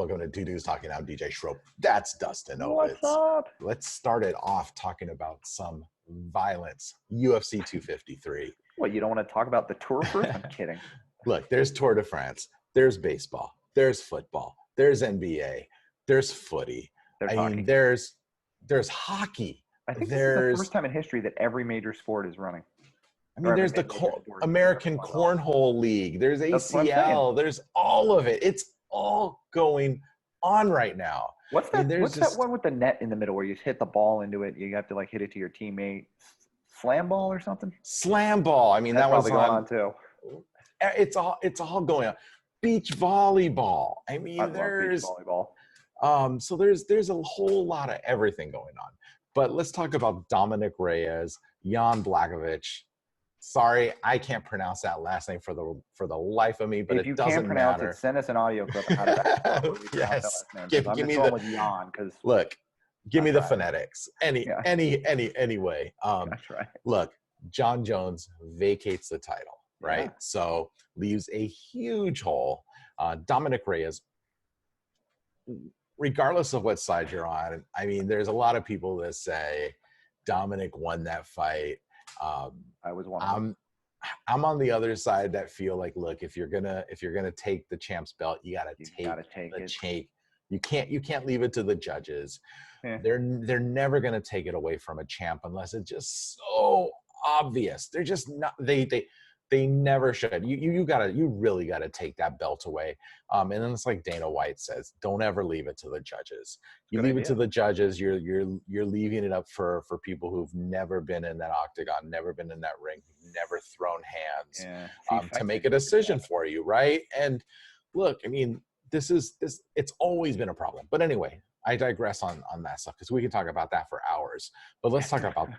Welcome to Two Dudes Talking. I'm DJ Schroep. That's Dustin What's Owens. up? Let's start it off talking about some violence. UFC 253. What, you don't want to talk about the tour first? I'm kidding. Look, there's Tour de France. There's baseball. There's football. There's NBA. There's footy. There's hockey. I think this is the first time in history that every major sport is running. I mean, there's the American Cornhole League. There's ACL. There's all of it. It's all going on right now. What's that? What's that one with the net in the middle where you just hit the ball into it? You have to like hit it to your teammate. Slam ball or something? Slam ball. I mean, that's that was going on too. It's all going on. Beach volleyball. I mean, there's love beach volleyball. So there's a whole lot of everything going on. But let's talk about Dominick Reyes, Jan Blachowicz. Sorry, I can't pronounce that last name for the life of me, but if it doesn't matter. If you can't pronounce it, send us an audio clip of how to yes. Give me the Jan, look. Give me the phonetics. Anyway. That's right. Look, Jon Jones vacates the title, right? Yeah. So leaves a huge hole. Dominick Reyes, regardless of what side you're on, I mean, there's a lot of people that say Dominick won that fight. I was one of them. I'm on the other side that feel like, look, if you're gonna take the champ's belt, you gotta take it. You can't leave it to the judges. Yeah. They're never gonna take it away from a champ unless it's just so obvious. They're just not. They never should. You really gotta take that belt away. And then it's like Dana White says, don't ever leave it to the judges. You leave it to the judges, you're leaving it up for people who've never been in that octagon, never been in that ring, never thrown hands, to make a decision for you, right? And look, I mean, it's always been a problem. But anyway, I digress on that stuff because we can talk about that for hours. But let's talk about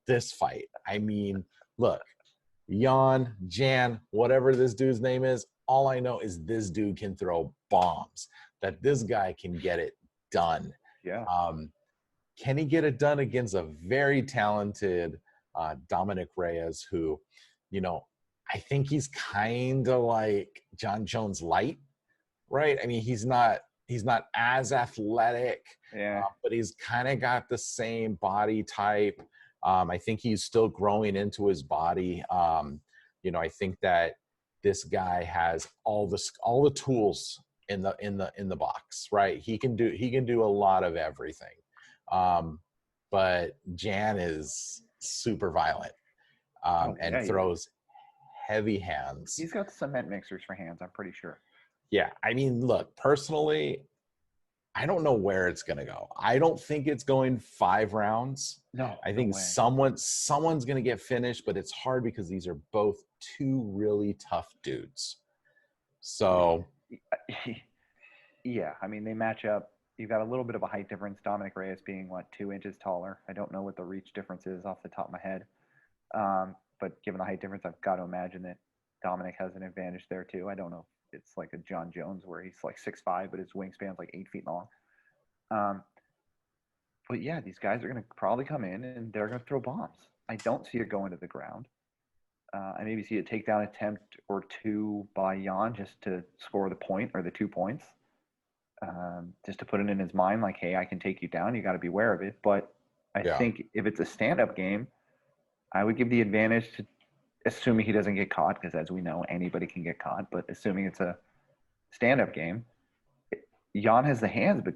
this fight. I mean, look. Jan, whatever this dude's name is, all I know is this dude can throw bombs, that this guy can get it done. Yeah. Can he get it done against a very talented Dominick Reyes who, I think he's kind of like Jon Jones light, right? I mean, he's not as athletic, but he's kind of got the same body type. I think he's still growing into his body. I think that this guy has all the tools in the box, right? He can do a lot of everything. But Jan is super violent and throws heavy hands. He's got cement mixers for hands, I'm pretty sure. Yeah, I mean, look, personally, I don't know where it's going to go. I don't think it's going 5 rounds. No, I think someone's going to get finished, but it's hard because these are both 2 really tough dudes. So, yeah, I mean, they match up. You've got a little bit of a height difference. Dominick Reyes being 2 inches taller. I don't know what the reach difference is off the top of my head. But given the height difference, I've got to imagine that Dominick has an advantage there too. I don't know. It's like a Jon Jones where he's 6'5", but his wingspan's 8 feet long. But yeah, these guys are going to probably come in and they're going to throw bombs. I don't see it going to the ground. I maybe see a takedown attempt or 2 by Jan just to score the point or the 2 points. Just to put it in his mind, hey, I can take you down. You got to be aware of it. But I think if it's a stand-up game, I would give the advantage to, assuming he doesn't get caught, because as we know, anybody can get caught, but assuming it's a stand-up game, Jan has the hands, but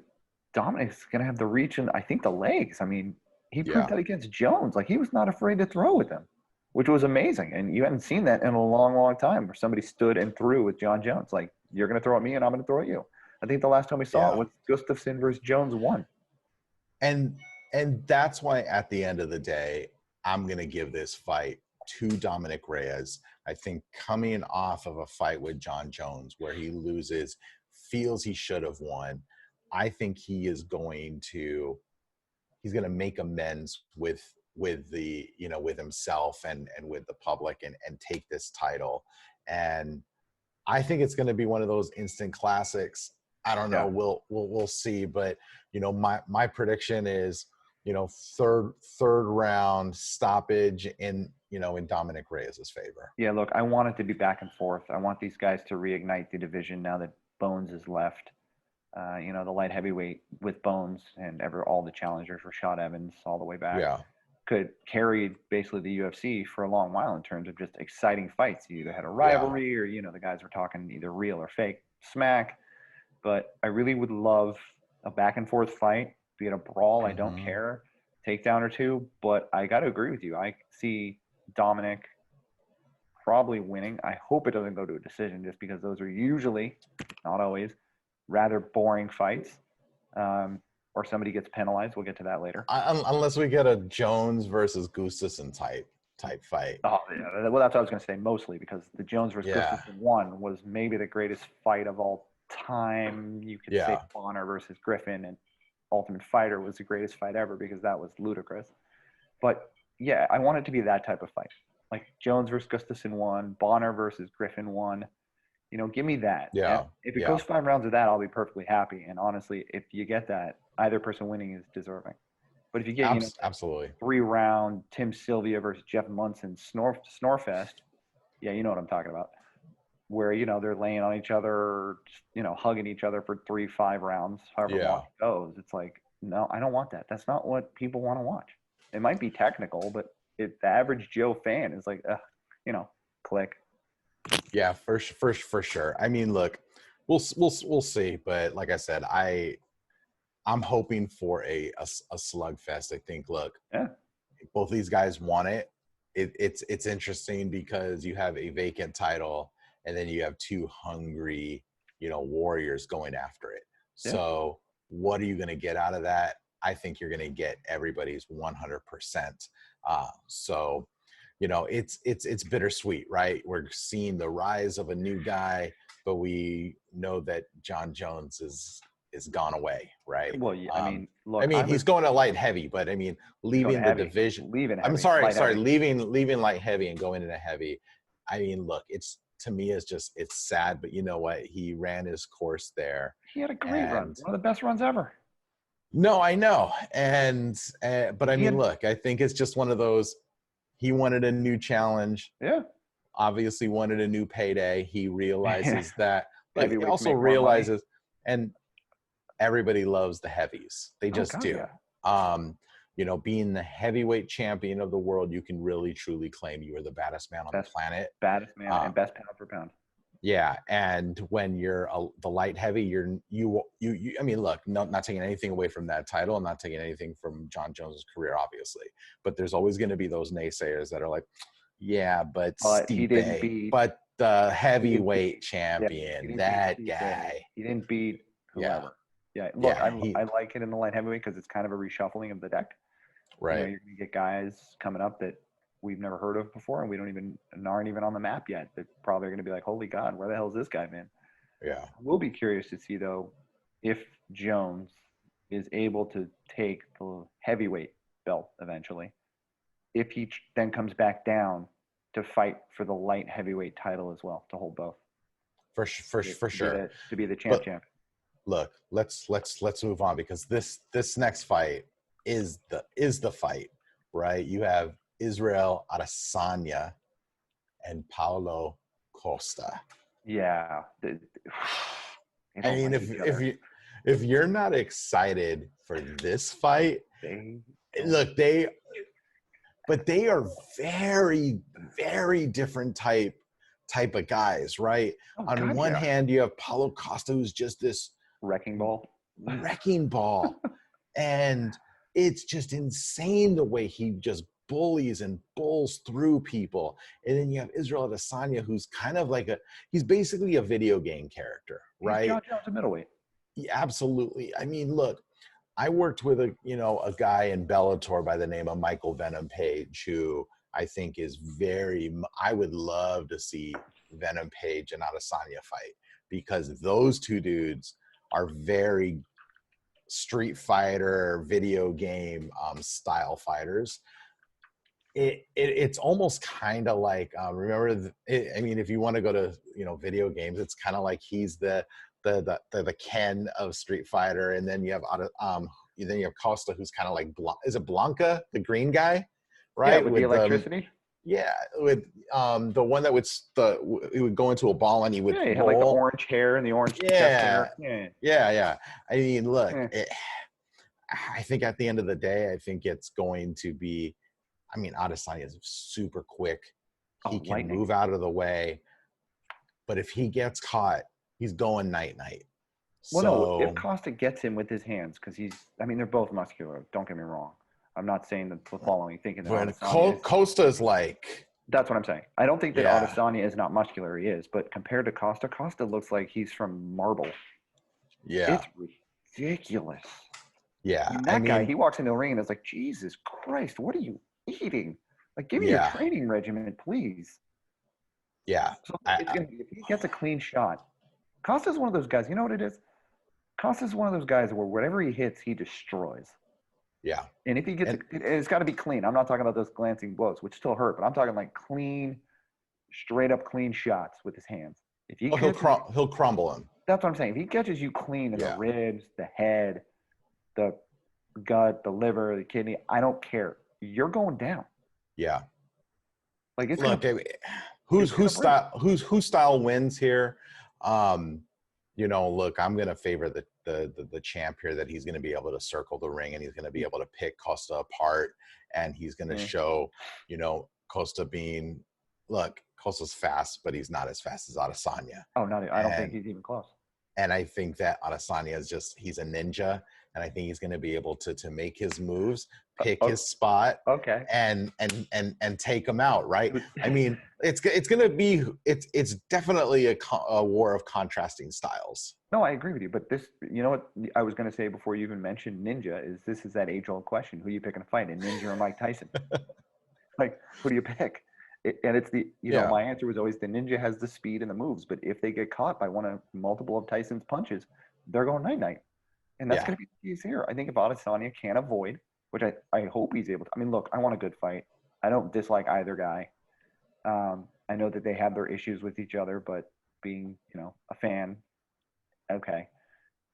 Dominick's going to have the reach and I think the legs. I mean, he proved that against Jones. He was not afraid to throw with him, which was amazing. And you hadn't seen that in a long, long time where somebody stood and threw with Jon Jones. You're going to throw at me and I'm going to throw at you. I think the last time we saw it was Gustafsson versus Jones 1. And that's why at the end of the day, I'm going to give this fight to Dominick Reyes. I think coming off of a fight with Jon Jones where he loses, feels he should have won, I think he's going to make amends with the with himself and with the public and take this title. And I think it's going to be one of those instant classics. I don't know. We'll see. But my prediction is third round stoppage in Dominick Reyes' favor. Yeah, look, I want it to be back and forth. I want these guys to reignite the division now that Bones is left. The light heavyweight with Bones and all the challengers, Rashad Evans, all the way back, could carry basically the UFC for a long while in terms of just exciting fights. You either had a rivalry or, the guys were talking either real or fake smack. But I really would love a back and forth fight, be it a brawl. I don't care, takedown or two. But I got to agree with you. I see Dominick probably winning. I hope it doesn't go to a decision, just because those are usually, not always, rather boring fights, or somebody gets penalized. We'll get to that later. Unless we get a Jones versus Gustafsson type fight. Oh yeah, well that's what I was going to say, mostly because the Jones versus Gustafsson one was maybe the greatest fight of all time. You could say Bonner versus Griffin and Ultimate Fighter was the greatest fight ever because that was ludicrous. But yeah, I want it to be that type of fight, like Jones versus Gustafsson 1, Bonner versus Griffin 1. Give me that. Yeah. And if it goes 5 rounds of that, I'll be perfectly happy. And honestly, if you get that, either person winning is deserving. But if you get absolutely 3-round Tim Sylvia versus Jeff Munson Snorefest, yeah, you know what I'm talking about, where they're laying on each other, hugging each other for 3-5 rounds, however long it goes. It's like, no, I don't want that. That's not what people want to watch. It might be technical, but if the average Joe fan is like, click. Yeah, for sure. I mean, look, we'll see, but like I said, I'm hoping for a slugfest. I think, look, both these guys want it. It's interesting because you have a vacant title and then you have 2 hungry, warriors going after it. Yeah. So what are you going to get out of that? I think you're going to get everybody's 100%. So, it's bittersweet, right? We're seeing the rise of a new guy, but we know that Jon Jones is gone away, right? Well, yeah, I mean, look, he's going to light heavy, but I mean, leaving the division. I'm sorry, leaving light heavy and going into heavy. I mean, look, to me, it's sad, but you know what? He ran his course there. He had a great run, one of the best runs ever. No, I know, but I mean, look, I think it's just one of those. He wanted a new challenge. Yeah. Obviously wanted a new payday. He realizes that, but he also realizes, and everybody loves the heavies. They just do. Yeah. Being the heavyweight champion of the world, you can really truly claim you are the baddest man on the planet. Baddest man and best pound for pound. Yeah, and when you're the light heavy, you. I mean, look, not taking anything away from that title. I'm not taking anything from Jon Jones' career, obviously. But there's always going to be those naysayers that are like, yeah, but but the heavyweight champion, that guy. He didn't beat whoever. Yeah, look, I like it in the light heavyweight because it's kind of a reshuffling of the deck. Right. You're going to get guys coming up that we've never heard of before, and we aren't even on the map yet. That probably are going to be like, holy God, where the hell is this guy, man? Yeah. We'll be curious to see, though, if Jones is able to take the heavyweight belt eventually, if he then comes back down to fight for the light heavyweight title as well, to hold both. For sure. To be the champ. Look, let's move on, because this next fight is the fight, right? You have Israel Adesanya and Paulo Costa. Yeah. I mean, if you're not excited for this fight, they are very, very different type of guys, right? On one hand, you have Paulo Costa, who's just this wrecking ball, and it's just insane the way he just bullies and bulls through people. And then you have Israel Adesanya, who's kind of like he's basically a video game character, right? Jon Jones, a middleweight. Yeah, absolutely. I mean, look, I worked with a guy in Bellator by the name of Michael Venom Page, who I think is I would love to see Venom Page and Adesanya fight, because those two dudes are very Street Fighter video game style fighters. It's almost kind of like remember I mean, if you want to go to video games, it's kind of like he's the Ken of Street Fighter, and then you have Costa, who's kind of like is it Blanca, the green guy, right? Yeah, with the electricity. Yeah, with the one that he would go into a ball and he would Yeah, he had roll. like the orange hair and the orange chest hair. Yeah. I mean, look, I think at the end of the day, I think it's going to be. I mean, Adesanya is super quick. He can lightning. move out of the way, but if he gets caught, he's going night. Well, no, if Costa gets him with his hands, because they're both muscular. Don't get me wrong. I'm not saying that the following, thinking that Adesanya Costa's like. That's what I'm saying. I don't think that Adesanya is not muscular. He is, but compared to Costa, Costa looks like he's from marble. Yeah, it's ridiculous. Yeah, I mean, that guy, he walks into the ring and it's like, Jesus Christ, what are you eating? Like, give me a training regimen, please. Yeah. So if he gets a clean shot, Costa's one of those guys. You know what it is? Costa's one of those guys where whatever he hits, he destroys. Yeah. And if he gets it's got to be clean. I'm not talking about those glancing blows, which still hurt, but I'm talking like clean, straight up clean shots with his hands. If he he'll crumble him. That's what I'm saying. If he catches you clean in the ribs, the head, the gut, the liver, the kidney, I don't care. You're going down. Yeah. Like it's whose style wins here? Look, I'm gonna favor the champ here, that he's gonna be able to circle the ring and he's gonna be able to pick Costa apart, and he's gonna show, Costa being, look, Costa's fast, but he's not as fast as Adesanya. Oh, no, I don't think he's even close. And I think that Adesanya is he's a ninja, and I think he's going to be able to make his moves, pick his spot, and take him out, right? I mean, it's going to be it's definitely a war of contrasting styles. No, I agree with you, but this, you know what I was going to say before you even mentioned Ninja is this is that age-old question: who are you picking to fight, a Ninja or Mike Tyson? Like, who do you pick? And it's my answer was always the Ninja has the speed and the moves, but if they get caught by multiple of Tyson's punches, they're going night. And that's going to be the case here. I think if Adesanya can avoid, which I hope he's able to. I mean, look, I want a good fight. I don't dislike either guy. I know that they have their issues with each other, but being, a fan, okay.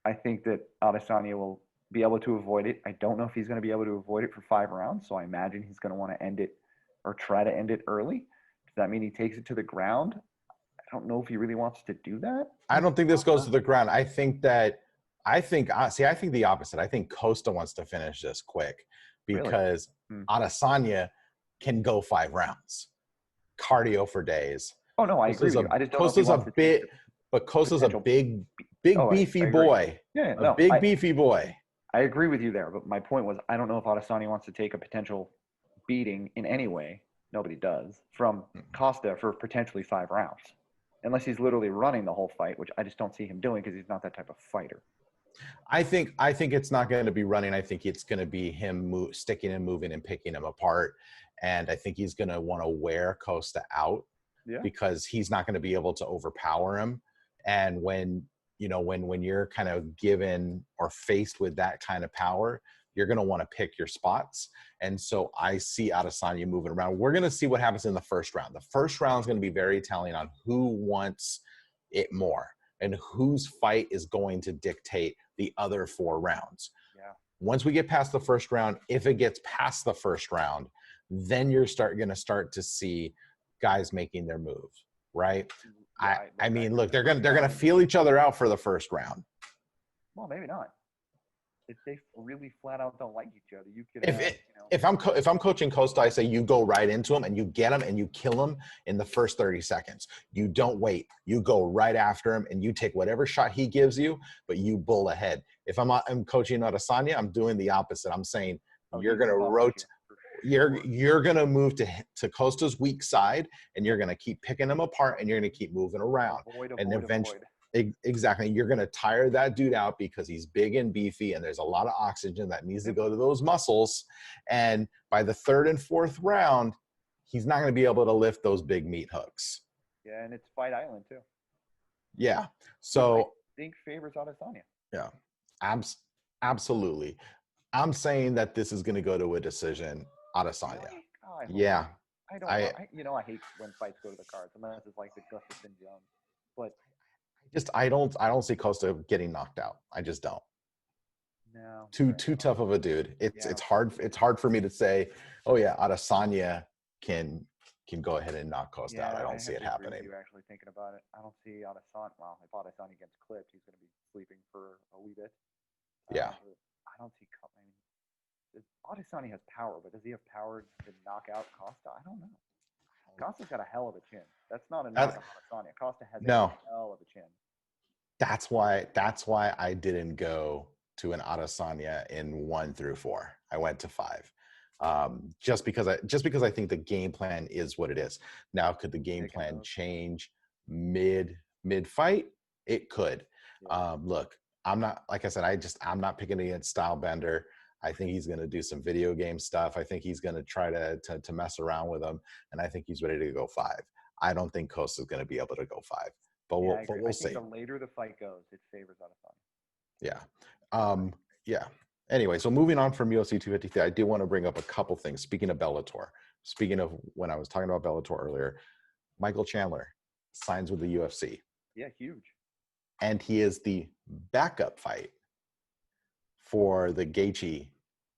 I think that Adesanya will be able to avoid it. I don't know if he's going to be able to avoid it for 5 rounds, so I imagine he's going to want to end it or try to end it early. Does that mean he takes it to the ground? I don't know if he really wants to do that. I don't think this goes to the ground. I think the opposite. I think Costa wants to finish this quick because Adesanya can go 5 rounds. Cardio for days. Oh, no, I agree with you. I just don't Costa's a bit, but Costa's a big beefy boy. Yeah, beefy boy. I agree with you there, but my point was I don't know if Adesanya wants to take a potential beating in any way, nobody does, from Costa for potentially 5 rounds, unless he's literally running the whole fight, which I just don't see him doing because he's not that type of fighter. I think it's not going to be running. I think it's going to be him sticking and moving and picking him apart, and I think he's going to want to wear Costa out because he's not going to be able to overpower him. And when you're kind of given or faced with that kind of power, you're going to want to pick your spots. And so I see Adesanya moving around. We're going to see what happens in the first round. The first round is going to be very telling on who wants it more and whose fight is going to dictate the other 4 rounds. Yeah. Once we get past the first round, if it gets past the first round, then you're going to start to see guys making their moves, right? Yeah, I mean, look, they're gonna feel each other out for the first round. Well, maybe not. If they really flat out don't like each other, you could. If I'm coaching Costa, I say you go right into him and you get him and you kill him in the first 30 seconds. You don't wait. You go right after him and you take whatever shot he gives you, but you bull ahead. If I'm coaching Adesanya, I'm doing the opposite. I'm saying you're gonna rotate. You're going to move to Costa's weak side, and you're going to keep picking him apart, and you're going to keep moving around. Eventually, exactly, you're going to tire that dude out because he's big and beefy, and there's a lot of oxygen that needs to go to those muscles. And by the 3rd and 4th round, he's not going to be able to lift those big meat hooks. Yeah, and it's Fight Island too. Yeah, so I think favors Adesanya. Yeah, absolutely. I'm saying that this is going to go to a decision. Adesanya. Yeah. I hate when fights go to the cards, unless it's like the Gustafsson Jones. But I don't see Costa getting knocked out. I just don't. No. Too tough of a dude. It's hard for me to say, oh yeah, Adesanya can can go ahead and knock Costa out. I don't see it happening. You actually thinking about it? I don't see Adesanya. Well, if Adesanya gets clipped, he's going to be sleeping for a wee bit. Yeah. I don't see. I mean, Adesanya has power, but does he have power to knock out Costa? I don't know. Costa's got a hell of a chin. That's not a knock on Adesanya. Costa has a hell of a chin. That's why I didn't go to an Adesanya in 1 through 4. I went to 5. Just because I think the game plan is what it is. Now, could the game plan change mid fight? It could. Yeah. Look, I'm not, like I said, I'm not picking against Stylebender. I think he's going to do some video game stuff. I think he's going to try to mess around with him, and I think he's ready to go 5. I don't think Costa's going to be able to go 5, but we'll see. The later the fight goes, it favors Adesanya. Yeah. Yeah. Anyway, so moving on from UFC 253, I do want to bring up a couple things. Speaking of Bellator, speaking of when I was talking about Bellator earlier, Michael Chandler signs with the UFC. Yeah, huge. And he is the backup fight for the Gaethje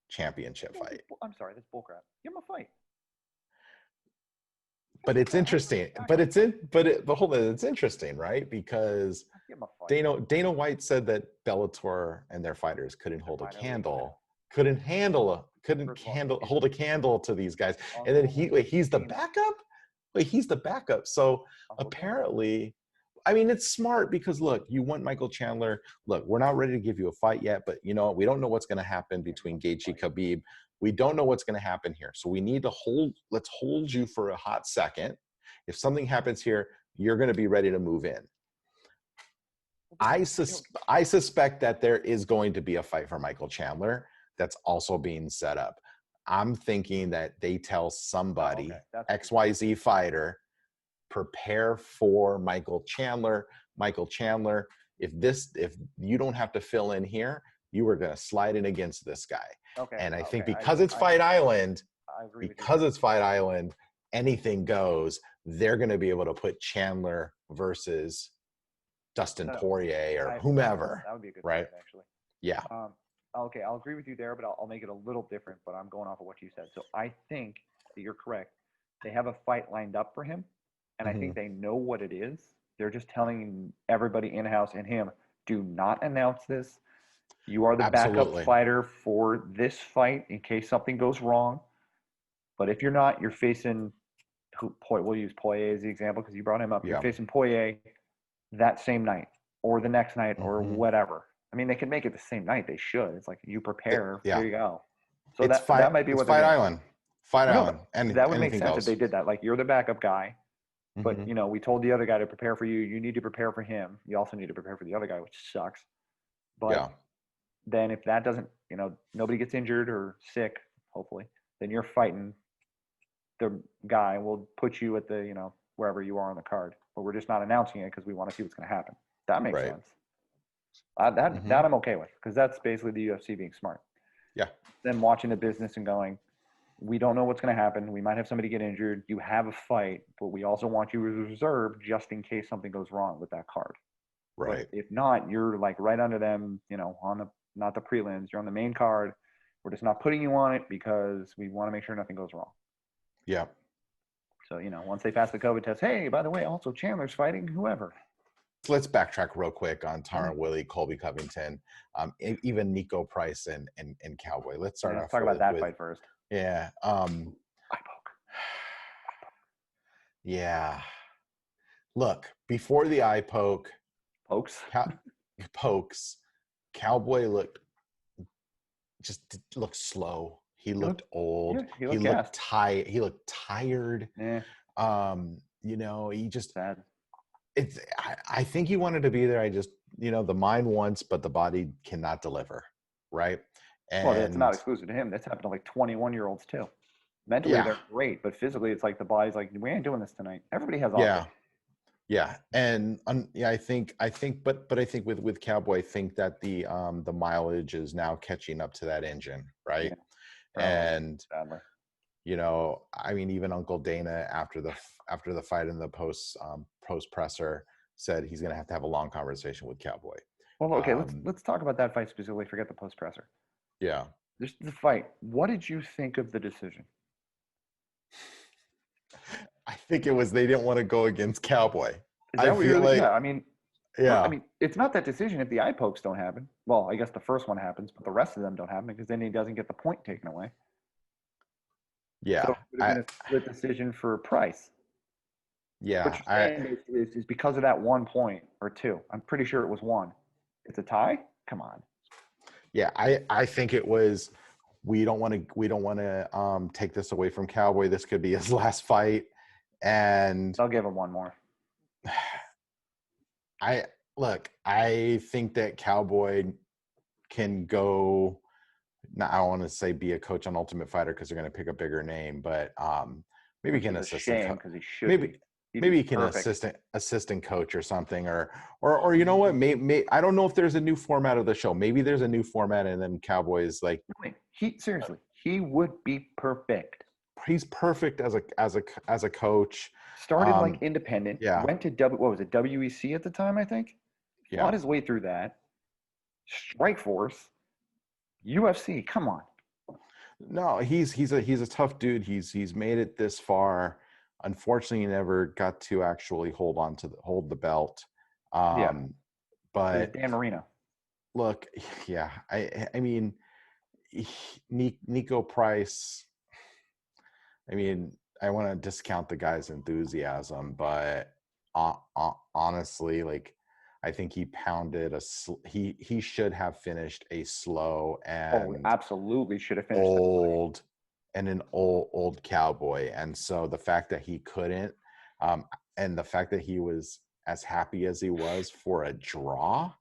championship fight. I'm sorry, that's bullcrap. Give him a fight. But it's interesting. But hold on, it's interesting, right? Because Dana White said that Bellator and their fighters couldn't hold a candle, hold a candle to these guys. And then he's the backup? He's the backup. So apparently, I mean, it's smart because, look, you want Michael Chandler. Look, we're not ready to give you a fight yet, but, you know, we don't know what's going to happen between Gaethje, Khabib. We don't know what's going to happen here. So we need to let's hold you for a hot second. If something happens here, you're going to be ready to move in. I suspect that there is going to be a fight for Michael Chandler that's also being set up. I'm thinking that they tell somebody, XYZ fighter, prepare for Michael Chandler. Michael Chandler, if you don't have to fill in here, you are going to slide in against this guy. Okay. And I think because it's Fight Island, anything goes. They're going to be able to put Chandler versus Dustin Poirier or whomever. That would be a good right? Fight, actually. Yeah. Okay, I'll agree with you there, but I'll make it a little different. But I'm going off of what you said. So I think that you're correct. They have a fight lined up for him. And I think they know what it is. They're just telling everybody in-house and him, do not announce this. You are the backup fighter for this fight in case something goes wrong. But if you're not, you're facing – we'll use Poirier as the example because you brought him up. Yeah. You're facing Poirier that same night or the next night or whatever. I mean, they can make it the same night. They should. It's like you prepare. Here you go. So that might be what Fight Island. Fight Island. And that would make sense if they did that. Like, you're the backup guy. But, you know, we told the other guy to prepare for you. You need to prepare for him. You also need to prepare for the other guy, which sucks. But then if that doesn't, you know, nobody gets injured or sick, hopefully, then you're fighting the guy. We'll put you at the, you know, wherever you are on the card. But we're just not announcing it because we want to see what's going to happen. That makes sense. That I'm okay with because that's basically the UFC being smart. Yeah. Then watching the business and going, we don't know what's going to happen. We might have somebody get injured. You have a fight, but we also want you reserved just in case something goes wrong with that card. Right. But if not, you're like right under them, you know, not the prelims. You're on the main card. We're just not putting you on it because we want to make sure nothing goes wrong. Yeah. So, you know, once they pass the COVID test, hey, by the way, also Chandler's fighting whoever. Let's backtrack real quick on Tyron Willie, Colby Covington, even Nico Price and Cowboy. Let's start off. Talk about that fight first. Yeah. Eye poke. Yeah. Look, before the eye pokes, Cowboy looked slow. He looked old. Yeah, he looked tired. He looked tired. Yeah. You know, he just sad. I think he wanted to be there. I just, you know, the mind wants, but the body cannot deliver. Right. And well, it's not exclusive to him. That's happened to like 21-year-olds too. Mentally, they're great, but physically, it's like the body's like, we ain't doing this tonight. Everybody has offers. Yeah, and I think, but I think with Cowboy, I think that the mileage is now catching up to that engine, right? Yeah. And sadly, you know, I mean, even Uncle Dana after the fight in the post presser said he's going to have a long conversation with Cowboy. Well, okay, let's talk about that fight specifically. Forget the post presser. Yeah. Just the fight. What did you think of the decision? I think it was they didn't want to go against Cowboy. Is that what you're like? Yeah, I mean, yeah. I mean, it's not that decision if the eye pokes don't happen. Well, I guess the first one happens, but the rest of them don't happen because then he doesn't get the point taken away. Yeah. So it would have been a split decision for Price. Yeah. What you're saying is because of that 1 point or two. I'm pretty sure it was one. It's a tie? Come on. Yeah, I think it was we don't want to take this away from Cowboy. This could be his last fight. And I'll give him one more. I think that Cowboy can go. Now, I don't want to say be a coach on Ultimate Fighter because they're going to pick a bigger name, but maybe he can assist. Because he should. Maybe he can assistant coach or something, or you know what? Maybe I don't know if there's a new format of the show. Maybe there's a new format, and then Cowboys like he would be perfect. He's perfect as a coach. Started like independent. Yeah. Went to WEC at the time, I think. Yeah. Fought his way through that. Strikeforce. UFC. Come on. No, he's a tough dude. He's made it this far. Unfortunately, he never got to actually hold the belt. But Dan Marino. Look, yeah, I mean, Nico Price. I mean, I want to discount the guy's enthusiasm, but honestly, like, I think he pounded he should have finished a slow and absolutely should have finished old an old Cowboy. And so the fact that he couldn't, and the fact that he was as happy as he was for a draw.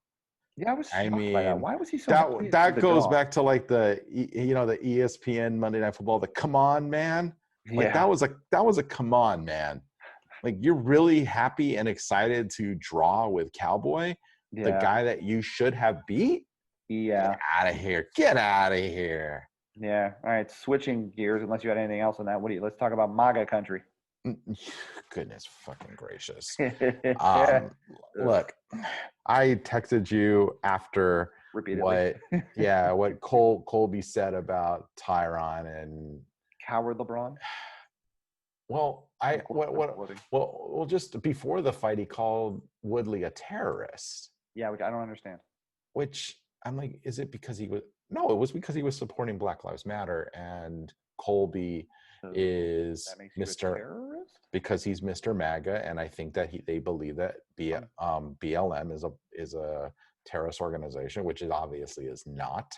Yeah, I mean, by that. Why was he so happy? That goes back to like the ESPN Monday Night Football. The come on, man. Like that was a come on, man. Like, you're really happy and excited to draw with Cowboy, the guy that you should have beat? Yeah. Get out of here. Yeah. All right. Switching gears, unless you had anything else on that. Let's talk about MAGA country. Goodness fucking gracious. Look, I texted you after repeatedly what Colby said about Tyron and coward LeBron. Well, just before the fight, he called Woodley a terrorist. Yeah, which I don't understand. Which I'm like, is it because he was? No, it was because he was supporting Black Lives Matter, and Colby is Mr. Because he's Mr. MAGA, and I think that they believe that BLM is a terrorist organization, which it obviously is not.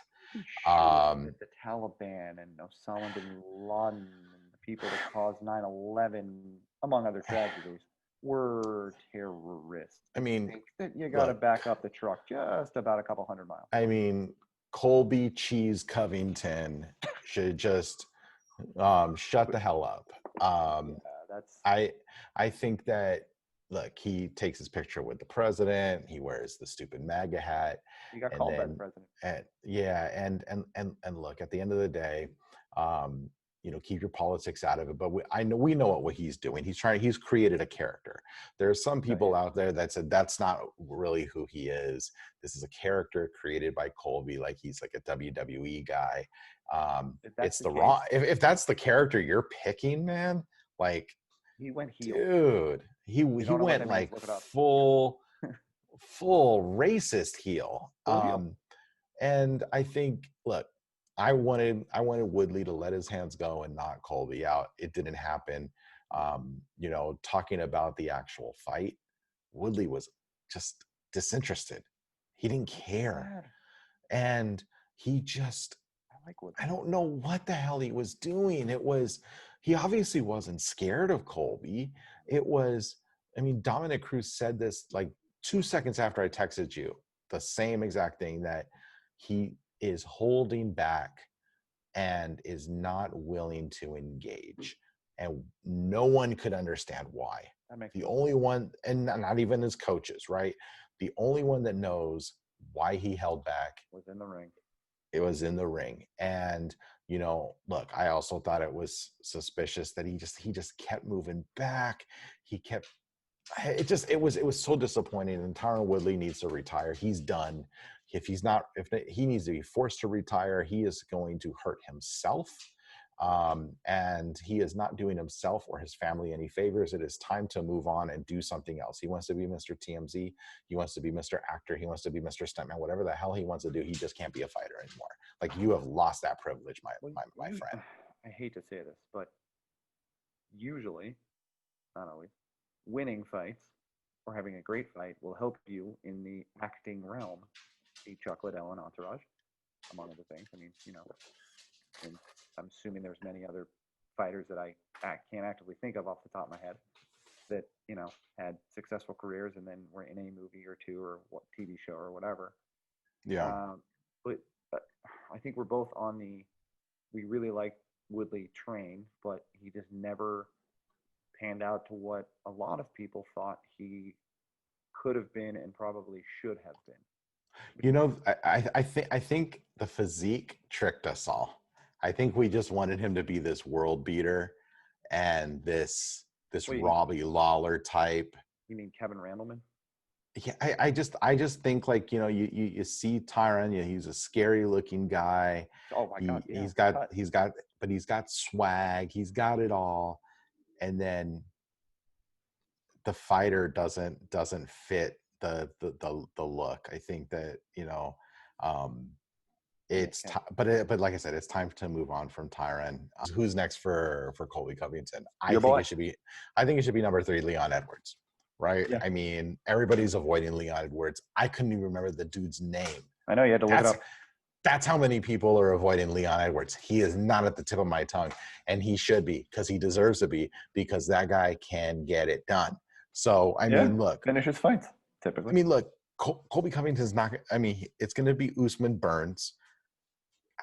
The Taliban and Osama bin Laden. People that caused 9/11, among other tragedies, were terrorists. I mean, think that you got to back up the truck just about a couple hundred miles. I mean, Colby Cheese Covington should just shut the hell up. I think that, look, he takes his picture with the president. He wears the stupid MAGA hat. You got called by the president. And look, at the end of the day, keep your politics out of it. But we know what he's doing. He's created a character. There are some people out there that said that's not really who he is. This is a character created by Colby, like he's like a WWE guy. If that's the character you're picking, man, like he went heel. Dude, he went like full racist heel. And I think, look, I wanted Woodley to let his hands go and knock Colby out. It didn't happen. Talking about the actual fight, Woodley was just disinterested. He didn't care. And he just, I don't know what the hell he was doing. He obviously wasn't scared of Colby. Dominick Cruz said this like 2 seconds after I texted you, the same exact thing, that he is holding back and is not willing to engage. And no one could understand why. The only one, and not even his coaches, right? The only one that knows why he held back was in the ring. It was in the ring. And, look, I also thought it was suspicious that he just kept moving back. It was so disappointing. And Tyron Woodley needs to retire. He's done. If he needs to be forced to retire, he is going to hurt himself. and he is not doing himself or his family any favors. It is time to move on and do something else. He wants to be Mr. TMZ. He wants to be Mr. Actor. He wants to be Mr. Stuntman. Whatever the hell he wants to do, he just can't be a fighter anymore. Like, you have lost that privilege, my friend. I hate to say this, but usually, not always, winning fights or having a great fight will help you in the acting realm. See Chuck Liddell and Entourage, among other things. I mean, and I'm assuming there's many other fighters that I can't actively think of off the top of my head that, had successful careers and then were in a movie or two or TV show or whatever. Yeah. But I think we're both on we really like Woodley train, but he just never panned out to what a lot of people thought he could have been and probably should have been. I think the physique tricked us all. I think we just wanted him to be this world beater and this Robbie Lawler type. You mean Kevin Randleman? Yeah, I just think, like, you see Tyron, he's a scary looking guy. Oh my God. Yeah. He's got swag, he's got it all. And then the fighter doesn't fit the look. I think that, but like I said, it's time to move on from Tyron. Who's next for Colby Covington? I think it should be number 3, Leon Edwards. Right? Yeah. I mean, everybody's avoiding Leon Edwards. I couldn't even remember the dude's name. I know, you had to look it up. That's how many people are avoiding Leon Edwards. He is not at the tip of my tongue, and he should be, because he deserves to be, because that guy can get it done. So, I mean, look. Finishes fights, typically. I mean, look, Colby Covington's not – I mean, it's going to be Usman Burns.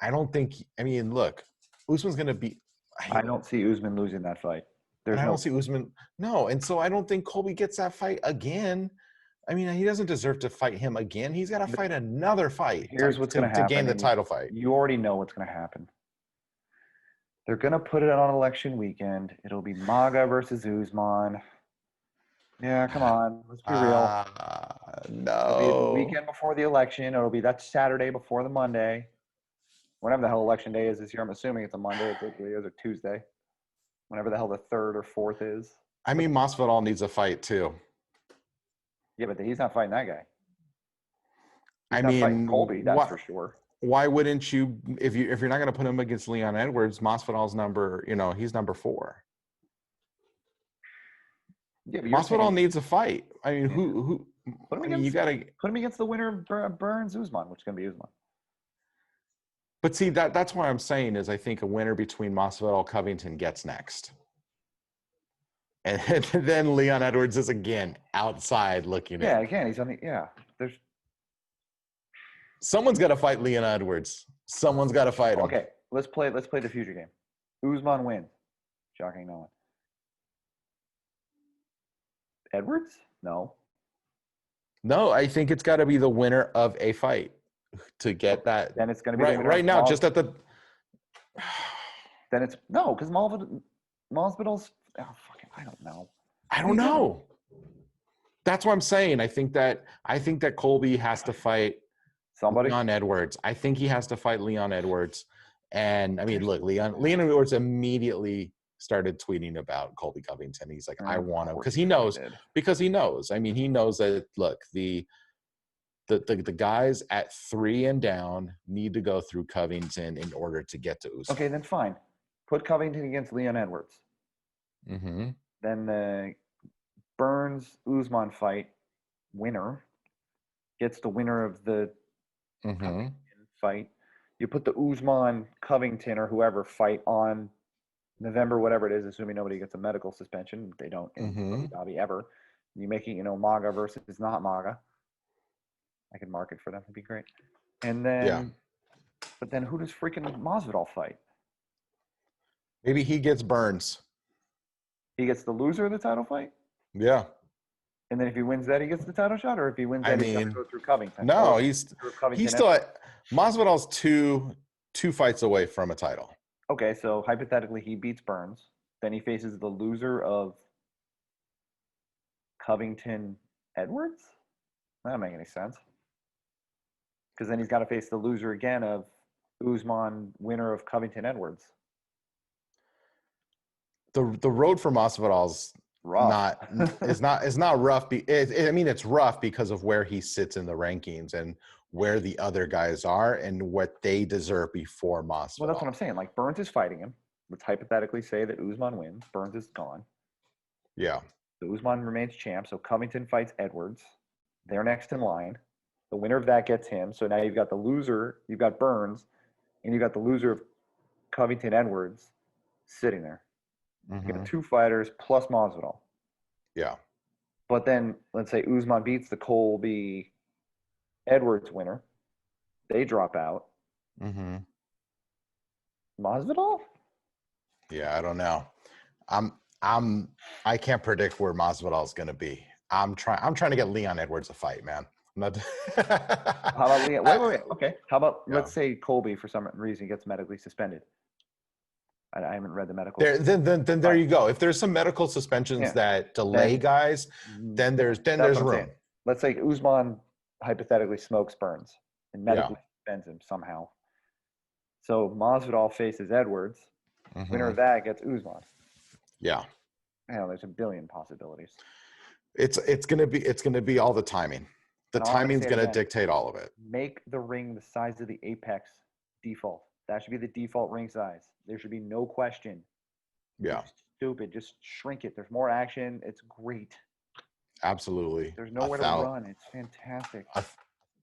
I don't think – I mean, look, Usman's going to be – I don't see Usman losing that fight. I don't see Usman. No, and so I don't think Colby gets that fight again. I mean, he doesn't deserve to fight him again. He's got to fight another fight. Here's what's going to happen to gain the title fight. You already know what's going to happen. They're going to put it on election weekend. It'll be MAGA versus Usman. Yeah, come on. Let's be real. No. It'll be the weekend before the election. It'll be that Saturday before the Monday. Whenever the hell election day is this year, I'm assuming it's a Monday. It typically is a Tuesday. Whenever the hell the 3rd or 4th is. I mean, Masvidal needs a fight too. Yeah, but he's not fighting that guy. I mean, Colby, that's for sure. Why wouldn't you? If you're not going to put him against Leon Edwards, Masvidal's he's number 4. Yeah, but Masvidal needs a fight. I mean, who? You got to put him against the winner of Burns Usman, which is going to be Usman. But see, that's what I'm saying is I think a winner between Masvidal Covington gets next. And then Leon Edwards is again outside looking at. Yeah, again, he's on the there's someone's got to fight Leon Edwards. Someone's got to fight him. Okay, let's play the future game. Usman wins. Shocking no one. Edwards? No. No, I think it's got to be the winner of a fight to get that. Then it's going to be right now, just at the. Then it's no, because Masvidal's. Oh, fucking, I don't know. I don't know. That's what I'm saying. I think that Colby has to fight somebody. Leon Edwards. I think he has to fight Leon Edwards. And I mean, look, Leon Edwards immediately started tweeting about Colby Covington. He's like, I want him because he knows. I mean, he knows that. Look, the guys at 3 and down need to go through Covington in order to get to Usman. Okay, then fine. Put Covington against Leon Edwards. Mm-hmm. Then the Burns-Usman fight winner gets the winner of the fight. You put the Usman-Covington or whoever fight on November, whatever it is, assuming nobody gets a medical suspension. They don't in Abu Dhabi ever. You make it, MAGA versus not MAGA. I can mark it for them. It'd be great. And then, but then who does freaking Masvidal fight? Maybe he gets Burns. He gets the loser of the title fight? Yeah. And then if he wins that, he gets the title shot? Or if he wins that, he's going to go through Covington? No, he's still at – Masvidal's two fights away from a title. Okay, so hypothetically, he beats Burns. Then he faces the loser of Covington-Edwards? That doesn't make any sense. Because then he's got to face the loser again of Usman, winner of Covington-Edwards. the road for Masvidal's rough. It's not rough. I mean, it's rough because of where he sits in the rankings and where the other guys are and what they deserve before Masvidal. Well, that's what I'm saying. Like, Burns is fighting him. Let's hypothetically say that Usman wins. Burns is gone. Yeah. So Usman remains champ. So Covington fights Edwards. They're next in line. The winner of that gets him. So now you've got the loser. You've got Burns, and you've got the loser of Covington Edwards sitting there. You got 2 fighters plus Masvidal. Yeah. But then let's say Usman beats the Colby Edwards winner. They drop out. Masvidal? Yeah, I don't know. I can't predict where Masvidal is going to be. I'm trying to get Leon Edwards a fight, man. I'm not How about Leon? Wait. Okay. How about let's say Colby for some reason gets medically suspended. I haven't read the medical. Then there you go. If there's some medical suspensions that delay guys, then there's room. Let's say Usman hypothetically smokes Burns and medically suspends him somehow. So Masvidal faces Edwards. Winner of that gets Usman. Yeah. There's a billion possibilities. It's gonna be all the timing. The timing's gonna dictate all of it. Make the ring the size of the apex default. That should be the default ring size. There should be no question. Yeah. It's stupid. Just shrink it. There's more action. It's great. Absolutely. There's nowhere to run. It's fantastic.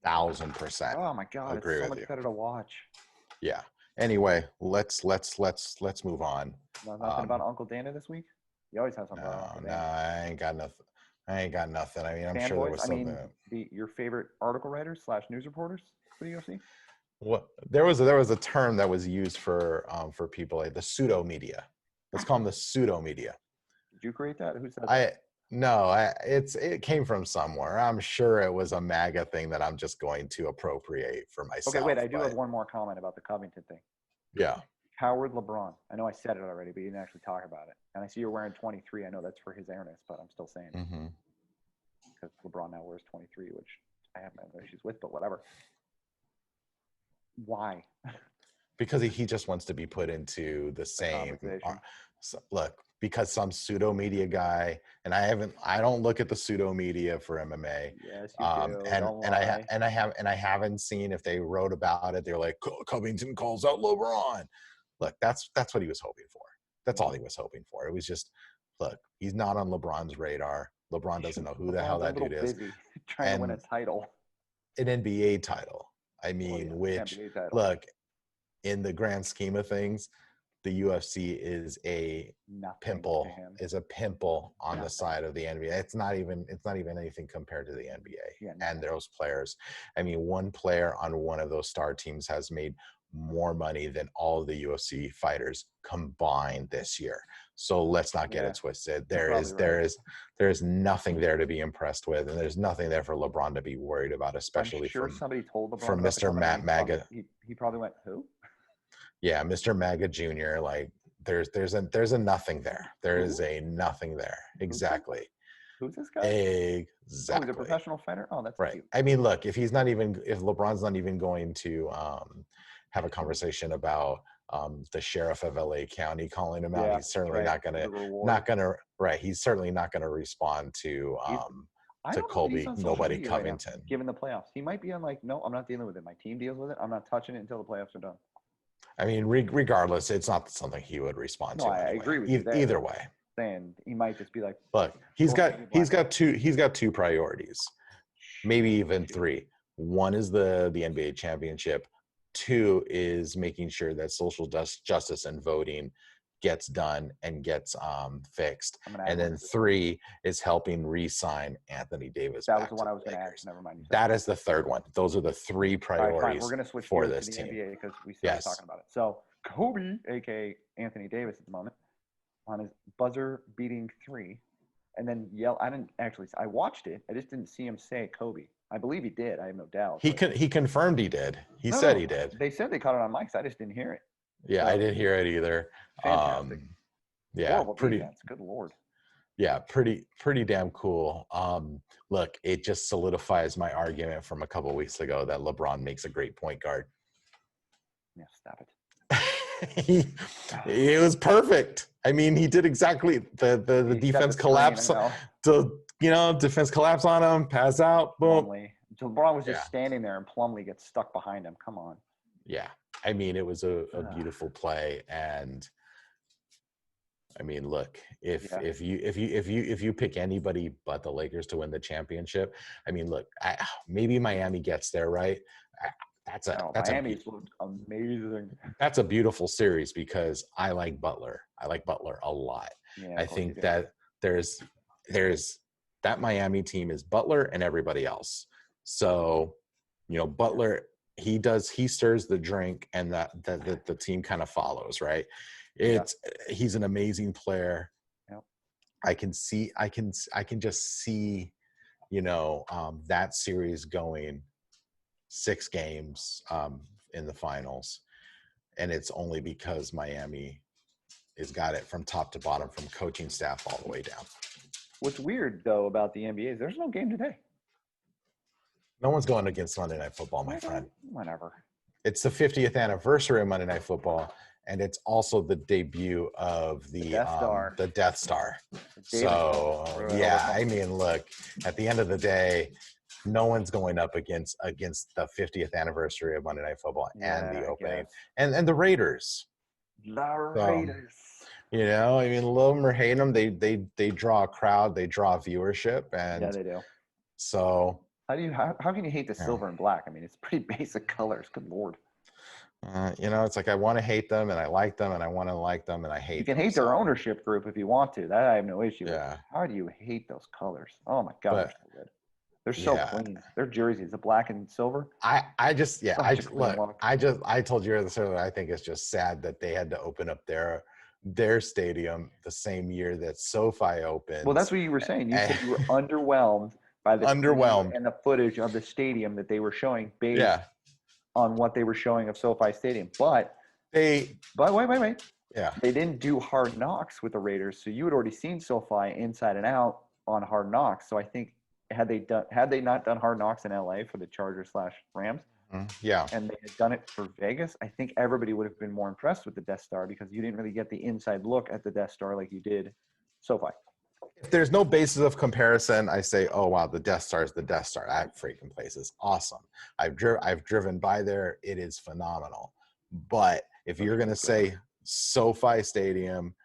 1,000%. Oh my God. It's so much better to watch. Yeah. Anyway, let's move on. Nothing about Uncle Dana this week? You always have something about Uncle Dana. No, I ain't got nothing. I mean, I'm sure there was something. Your favorite article writers / news reporters for the UFC? Well, there was a term that was used for people like the pseudo media. Let's call them the pseudo media. Did you create that? Who said that? It came from somewhere. I'm sure it was a MAGA thing that I'm just going to appropriate for myself. Okay, wait. I do have one more comment about the Covington thing. Yeah. Howard LeBron. I know I said it already, but you didn't actually talk about it. And I see you're wearing 23. I know that's for his airness, but I'm still saying it. Because LeBron now wears 23, which I have no issues with, but whatever. Why? Because he just wants to be put into the same. Look, because some pseudo media guy, and I don't look at the pseudo media for MMA. Yes, you do. And I haven't seen if they wrote about it. They're like, Covington calls out LeBron. Look, that's what he was hoping for. That's all he was hoping for. It was just, look, he's not on LeBron's radar. LeBron doesn't know who the hell that dude is. Trying to win a title, an NBA title. I mean, look, in the grand scheme of things, the UFC is a pimple on the side of the NBA. It's not even anything compared to the NBA and those players. I mean, one player on one of those star teams has made more money than all of the UFC fighters combined this year. So let's not get it twisted. There is nothing there to be impressed with, and there's nothing there for LeBron to be worried about, especially somebody told LeBron from Mr. Matt MAGA. He probably went, who? Yeah, Mr. MAGA Jr. Like there's a nothing there. There is a nothing there. Exactly. Who's this guy? Exactly. Oh, he's a professional fighter? Oh, that's right. Cute. I mean, look, if LeBron's not even going to have a conversation about the sheriff of LA County calling him out, he's certainly he's certainly not gonna respond to Colby Nobody Covington. Right now, given the playoffs. He might be on no, I'm not dealing with it. My team deals with it. I'm not touching it until the playoffs are done. I mean, regardless, it's not something he would respond to. I agree with you. Either way. Saying he might just be like, look, he's got two priorities, maybe even 3. One is the NBA championship. 2 is making sure that social justice and voting gets done and gets fixed. And then 3 is helping re-sign Anthony Davis. That was the one I was going to ask. Never mind. That is the third one. Those are the 3 priorities. Right, we're going to switch for this this to the team. NBA because we started talking about it. So Kobe, aka Anthony Davis, at the moment on his buzzer beating 3, and then I watched it. I just didn't see him say Kobe. I believe he did. I have no doubt. He confirmed he did. He said he did. They said they caught it on mics. I just didn't hear it. Yeah, I didn't hear it either. Fantastic. Yeah, horrible pretty. Defense. Good Lord. Yeah, pretty damn cool. Look, it just solidifies my argument from a couple of weeks ago that LeBron makes a great point guard. Yeah, stop it. It was perfect. I mean, he did exactly the defense collapse. Defense collapse on him, pass out, boom. LeBron was just standing there, and Plumlee gets stuck behind him. Come on. Yeah, I mean, it was a beautiful play, and I mean, look, if you pick anybody but the Lakers to win the championship, I mean, look, maybe Miami gets there, right? Miami's looked amazing. That's a beautiful series because I like Butler. I like Butler a lot. Yeah, I think that there's that Miami team is Butler and everybody else. So, Butler, he stirs the drink, and that the team kind of follows, right? He's an amazing player. Yep. I can just see, that series going 6 games in the finals, and it's only because Miami has got it from top to bottom, from coaching staff all the way down. What's weird though about the NBA is there's no game today. No one's going against Monday Night Football, my friend. Whatever. It's the 50th anniversary of Monday Night Football, and it's also the debut of the Death Star. So I mean, look, at the end of the day, no one's going up against the 50th anniversary of Monday Night Football and the opening and the Raiders. Raiders. I mean, love them or hate them, they draw a crowd, they draw viewership, and they do. So how can you hate the silver and black? I mean, it's pretty basic colors. Good Lord. It's like I want to hate them and I like them and I want to like them and I hate them. You can hate their ownership group if you want to. That I have no issue with. Yeah. How do you hate those colors? Oh my God, they're so good. They're so clean. Their jerseys, the black and silver. I told you earlier, I think it's just sad that they had to open up their stadium the same year that SoFi opened. Well, that's what you were saying. You said you were underwhelmed by the and the footage of the stadium that they were showing based on what they were showing of SoFi Stadium. But wait. Yeah. They didn't do Hard Knocks with the Raiders, so you had already seen SoFi inside and out on Hard Knocks. So I think had they not done Hard Knocks in LA for the Chargers/Rams, and they had done it for Vegas, I think everybody would have been more impressed with the Death Star because you didn't really get the inside look at the Death Star like you did SoFi. If there's no basis of comparison, I say, oh wow, the Death Star is the Death Star. That freaking place is awesome. I've driven by there. It is phenomenal. But if you're gonna say SoFi Stadium,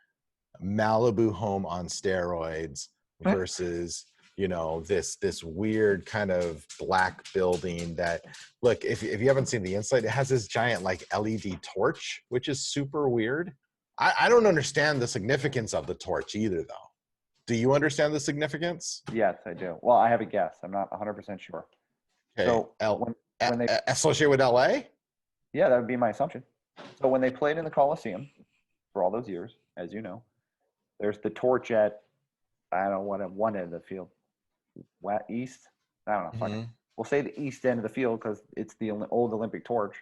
Malibu home on steroids versus this weird kind of black building that, look, if you haven't seen the inside, it has this giant like LED torch, which is super weird. I don't understand the significance of the torch either, though. Do you understand the significance? Yes, I do. Well, I have a guess. I'm not 100% sure. Okay. So when they associate with LA? Yeah, that would be my assumption. So when they played in the Coliseum for all those years, as you know, there's the torch at, I don't know what, at one end of the field. East? I don't know. Mm-hmm. We'll say the east end of the field because it's the old Olympic torch.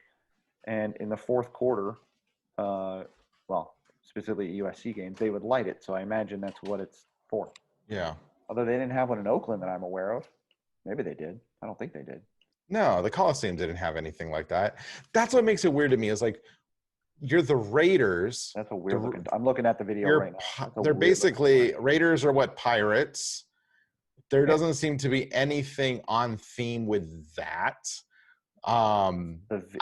And in the fourth quarter, specifically USC games, they would light it. So I imagine that's what it's for. Yeah. Although they didn't have one in Oakland that I'm aware of. Maybe they did. I don't think they did. No, the Coliseum didn't have anything like that. That's what makes it weird to me is like, you're the Raiders. That's a weird looking. I'm looking at the video right now. They're basically, Raiders are what, pirates? There doesn't seem to be anything on theme with that. I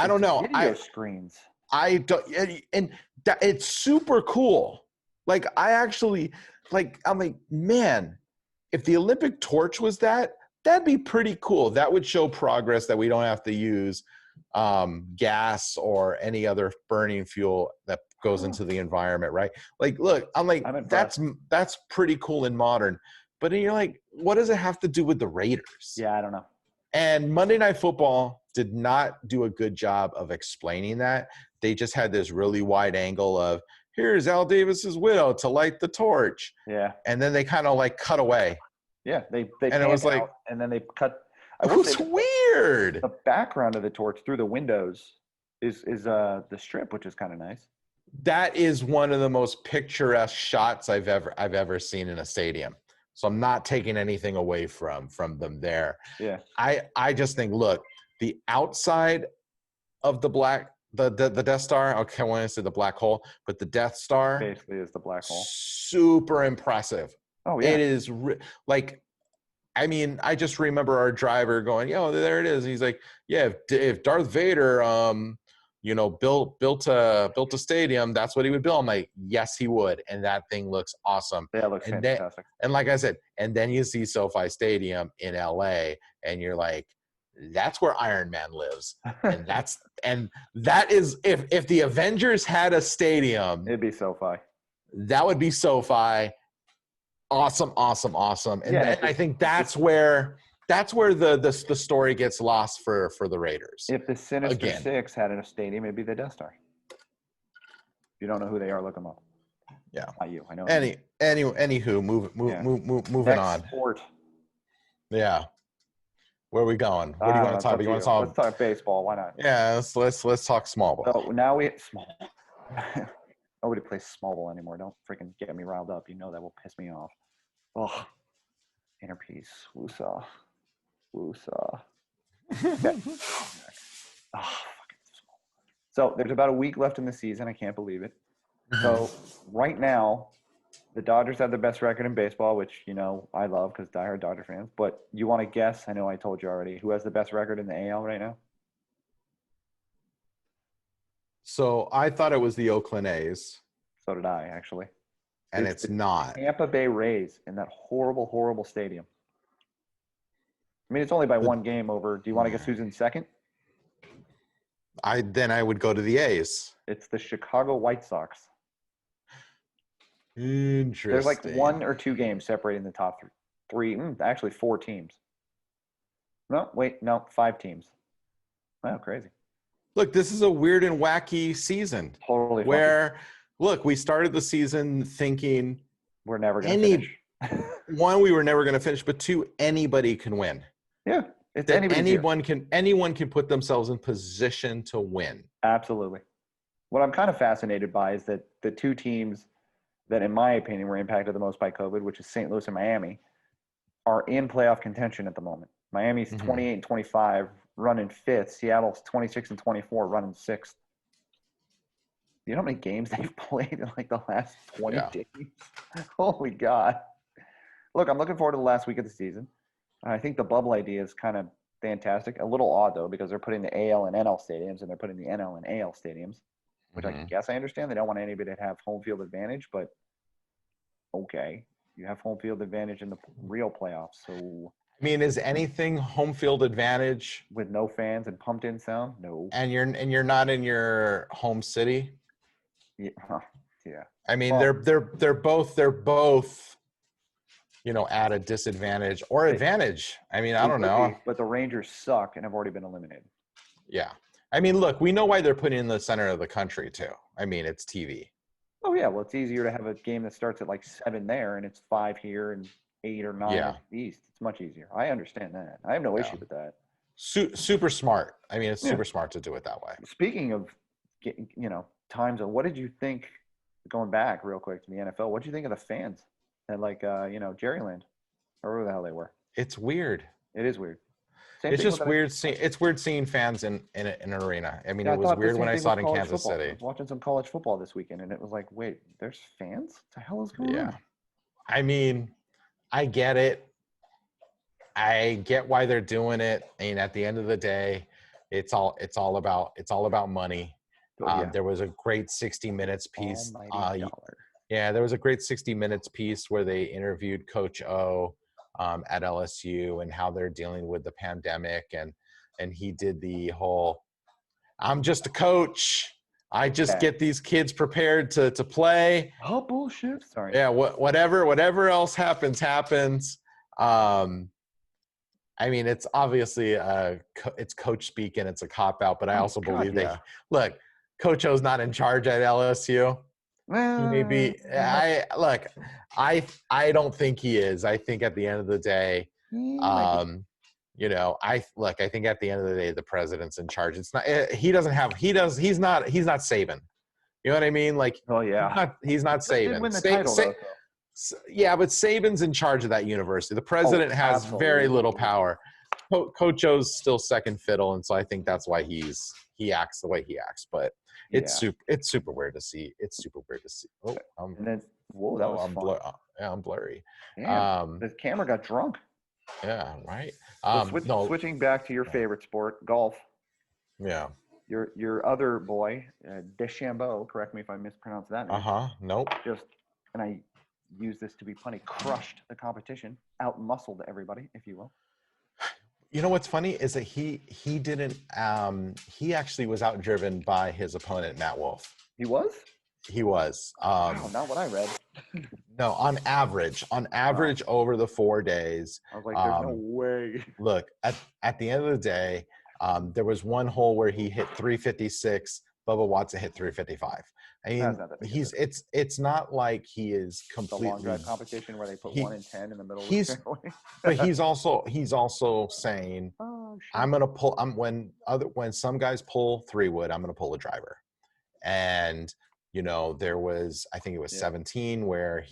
don't know. Video screens. I don't, and that it's super cool. Like I actually, I'm like, man, if the Olympic torch was that'd be pretty cool. That would show progress that we don't have to use gas or any other burning fuel that goes into the environment, right? Like, look, I'm that's pretty cool and modern. But then you're like, what does it have to do with the Raiders? Yeah, I don't know. And Monday Night Football did not do a good job of explaining that. They just had this really wide angle of, here's Al Davis's widow to light the torch. Yeah. And then they kind of like cut away. Yeah, they and it was like, and then they cut. It was weird. The background of the torch through the windows is the strip, which is kind of nice. That is one of the most picturesque shots I've ever seen in a stadium. So I'm not taking anything away from them there. Yeah. I just think, look, the outside of the The Death Star. Okay, I want to say the black hole, but the Death Star basically is the black hole. Super impressive. Oh yeah, it is like. I mean, I just remember our driver going, "Yo, there it is." And he's like, "Yeah, if Darth Vader, built a stadium, that's what he would build." I'm like, "Yes, he would," and that thing looks awesome. Yeah, it looks fantastic. And like I said, and then you see SoFi Stadium in LA, and you're like, "That's where Iron Man lives," and that is if the Avengers had a stadium, it'd be SoFi. That would be SoFi. Awesome. And I think that's where the story gets lost for the Raiders. If the Sinister Six had a stadium, it'd be the Death Star. If you don't know who they are, look them up. Yeah. Not you. I know. Anywho, moving on. Sport. Yeah. Where are we going? What do you want to talk about? Let's talk baseball. Why not? Yeah, let's talk small ball. So now small. Nobody plays small ball anymore. Don't freaking get me riled up. You know that will piss me off. Oh, inner peace. Woosah. So there's about a week left in the season. I can't believe it. So right now, the Dodgers have the best record in baseball, which, I love because diehard Dodger fans. But you want to guess? I know I told you already. Who has the best record in the AL right now? So I thought it was the Oakland A's. So did I, actually. And it's not. Tampa Bay Rays in that horrible, horrible stadium. I mean, it's only by one game over. Do you want to guess who's in second? I would go to the A's. It's the Chicago White Sox. Interesting. There's like 1 or 2 games separating the top three. Actually, 4 teams. No, 5 teams. Wow, crazy. Look, this is a weird and wacky season. Totally. Where, look, we started the season thinking we're never going to finish. One, we were never going to finish, but 2, anybody can win. Yeah, it's anyone can put themselves in position to win. Absolutely. What I'm kind of fascinated by is that the 2 teams that, in my opinion, were impacted the most by COVID, which is St. Louis and Miami, are in playoff contention at the moment. Miami's 28-25, running 5th. Seattle's 26-24, running 6th. You know how many games they've played in like the last 20 days? Holy God. Look, I'm looking forward to the last week of the season. I think the bubble idea is kind of fantastic. A little odd, though, because they're putting the AL and NL stadiums, and they're putting the NL and AL stadiums, which I guess I understand. They don't want anybody to have home field advantage, but okay. You have home field advantage in the real playoffs, so... I mean, is anything home field advantage with no fans and pumped in sound? No. And you're not in your home city? Yeah. Yeah. I mean, they're both at a disadvantage or advantage. I mean, I don't know. But the Rangers suck and have already been eliminated. Yeah. I mean, look, we know why they're putting in the center of the country too. I mean, it's TV. Oh yeah, well, it's easier to have a game that starts at like 7 there and it's 5 here and 8 or 9 at the East. It's much easier. I understand that. I have no issue with that. Super smart. I mean, it's super smart to do it that way. Speaking of, time zone, what did you think, going back real quick to the NFL, what did you think of the fans at Jerryland, or wherever the hell they were? It's weird. It is weird. It's just weird. It's weird seeing fans in an arena. I mean, it was weird when I saw it in Kansas City. I was watching some college football this weekend, and it was like, wait, there's fans? What the hell is going on? I mean, I get it. I get why they're doing it. I mean, at the end of the day, it's all about money. There was a great 60 Minutes piece. There was a great 60 Minutes piece where they interviewed Coach O at LSU and how they're dealing with the pandemic, and he did the whole, I'm just a coach. I just get these kids prepared to play. Oh, bullshit. Sorry. Yeah, whatever else happens. I mean, it's obviously it's coach speak and it's a cop out, but I also believe look, Coach O's not in charge at LSU. He may be. I don't think he is. I think at the end of the day, I think at the end of the day, the president's in charge. It's not. He's not Saban. You know what I mean? Like, he's not Saban. Win the title, but Saban's in charge of that university. The president has very little power. Coach O's still second fiddle, and so I think that's why he's he acts the way he acts. But it's super weird to see. It's super weird to see. Oh, and then whoa, that was fun. I'm blurry. Damn, the camera got drunk. Yeah, right. Switching back to your favorite sport, golf. Yeah. Your other boy, DeChambeau, correct me if I mispronounced that name. Nope. And I use this to be funny, crushed the competition, out-muscled everybody, if you will. You know what's funny is that he didn't he actually was outdriven by his opponent Matt Wolff. He was? He was. Wow, not what I read. No, on average over the 4 days. I was like, there's no way. Look, at the end of the day, there was one hole where he hit 356. Bubba Watson hit 355. I mean, it's not like he is completely. The long drive competition where they put 1 in 10 in the middle of the fairway. But he's also saying, I'm gonna pull. When some guys pull 3-wood, I'm gonna pull a driver. And there was, I think it was 17 where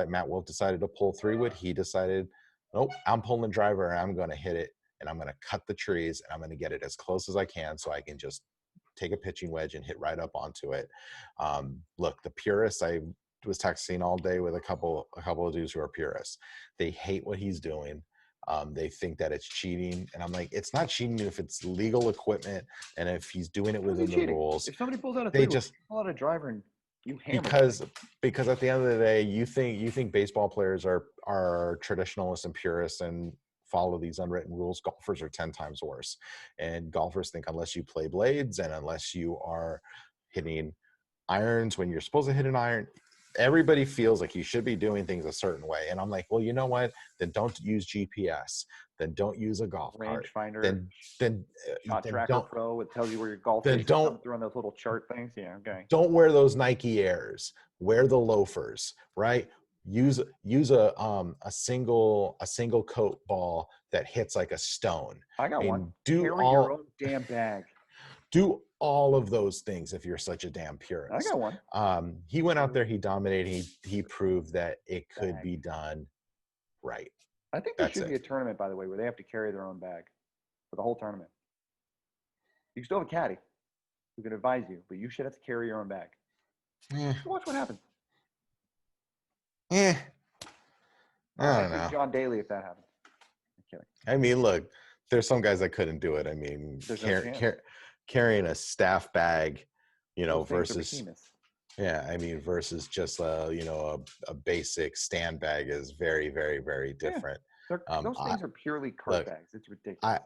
Matt Wolff decided to pull 3-wood. He decided, nope, I'm pulling driver and I'm going to hit it and I'm going to cut the trees and I'm going to get it as close as I can so I can just take a pitching wedge and hit right up onto it. Look, the purists, I was texting all day with a couple of dudes who are purists. They hate what he's doing. They think that it's cheating, and I'm like, it's not cheating if it's legal equipment and if he's doing it within the rules. If somebody pulls out a driver and you hammer because at the end of the day, you think baseball players are traditionalists and purists and follow these unwritten rules. Golfers are 10 times worse, and golfers think unless you play blades and unless you are hitting irons when you're supposed to hit an iron, everybody feels like you should be doing things a certain way. And I'm like, well, you know what? Then don't use GPS. Then don't use a golf cart. Rangefinder. Then Shot Tracker Pro. It tells you where your golf is. Don't through on those little chart things. Yeah, okay. Don't wear those Nike Airs. Wear the loafers, right? Use a single coat ball that hits like a stone. I got one. Carry your own damn bag. Do all of those things if you're such a damn purist. I got one. He went out there, he dominated, he proved that it could be done right. I think there should be a tournament, by the way, where they have to carry their own bag for the whole tournament. You still have a caddy who can advise you, but you should have to carry your own bag. Watch what happens. I don't know. John Daly, if that happens. I'm kidding. I mean, look, there's some guys that couldn't do it. I mean, carrying a staff bag, versus versus just a basic stand bag is very, very, very different. Those things are purely cart bags. It's ridiculous.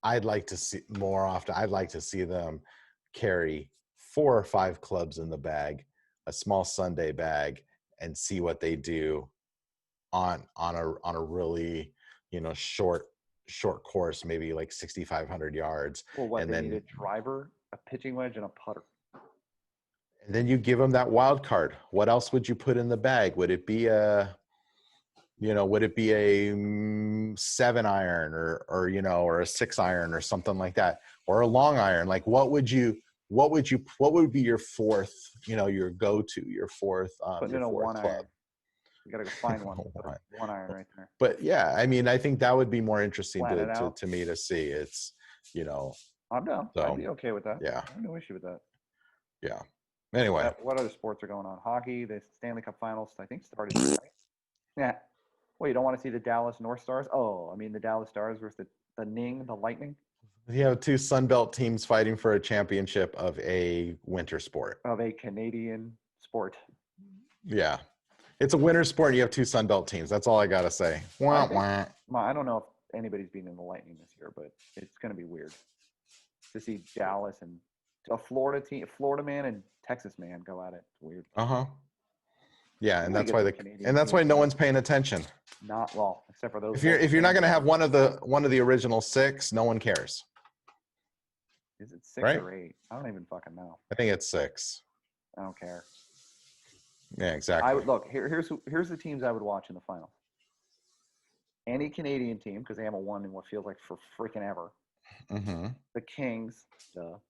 I'd like to see more often. I'd like to see them carry 4 or 5 clubs in the bag, a small Sunday bag, and see what they do on a really short course, maybe like 6,500 yards. Well, and then need a driver, a pitching wedge, and a putter. And then you give them that wild card. What else would you put in the bag? Would it be a 7 iron or a 6 iron or something like that, or a long iron? Like what would be your fourth, your go-to, your fourth, put in a 1 iron. You gotta go find one. 1 iron right there. But yeah, I mean, I think that would be more interesting to me to see. It's, I'm down. So, I'd be okay with that. Yeah. I have no issue with that. Yeah. Anyway. What other sports are going on? Hockey, the Stanley Cup Finals, I think, started tonight. Yeah. Well, you don't want to see the Dallas North Stars? Oh, I mean the Dallas Stars versus the Ning, the Lightning? You have 2 Sunbelt teams fighting for a championship of a winter sport. Of a Canadian sport. Yeah. It's a winter sport and you have 2 Sunbelt teams. That's all I got to say. Wah, wah. I don't know if anybody's been in the Lightning this year, but it's going to be weird to see Dallas and a Florida man and Texas man go at it. It's weird. Yeah, and that's why no one's paying attention. Not well, except for those. If you're not going to have one of the original 6, no one cares. Is it 6 or 8? I don't even fucking know. I think it's 6. I don't care. Yeah, exactly. I would look. Here's the teams I would watch in the final. Any Canadian team, because they haven't won in what feels like for freaking ever. Mm-hmm. The Kings, the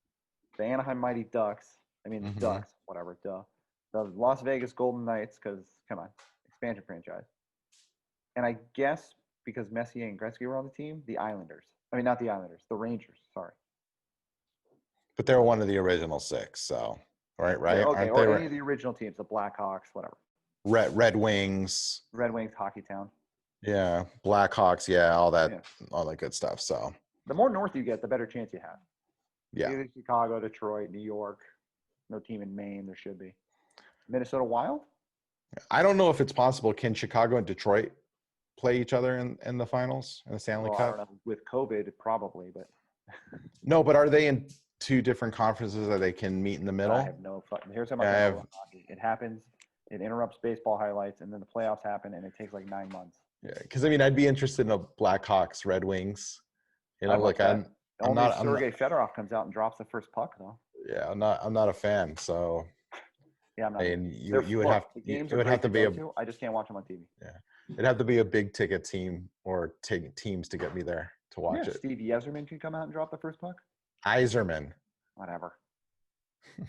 Anaheim Mighty Ducks. I mean, Ducks, whatever, duh. The Las Vegas Golden Knights, because, come on, expansion franchise. And I guess because Messier and Gretzky were on the team, the Islanders. I mean, not the Islanders, the Rangers, sorry. But they're one of the original 6, so right. Okay, Aren't or they? any of the original teams, the Blackhawks, whatever. Red Wings. Red Wings, Hockey Town. Yeah, Blackhawks. Yeah, all that good stuff. So the more north you get, the better chance you have. Yeah. Either Chicago, Detroit, New York. No team in Maine. There should be. Minnesota Wild? I don't know if it's possible. Can Chicago and Detroit play each other in the finals in the Stanley Cup? I don't know. With COVID, probably, but no. But are they in 2 different conferences that they can meet in the middle? I have no fucking. Here's how much I know about hockey. It happens. It interrupts baseball highlights, and then the playoffs happen, and it takes like 9 months. Yeah, because I mean, I'd be interested in a Blackhawks Red Wings. You know, like I'm not. Sergei Fedorov comes out and drops the first puck, though. Yeah, I'm not a fan. So yeah, I'm not. I mean, you would have. It would have to be I just can't watch them on TV. Yeah, it'd have to be a big ticket team or teams to get me there to watch it. Steve Yzerman can come out and drop the first puck. Yzerman. Whatever.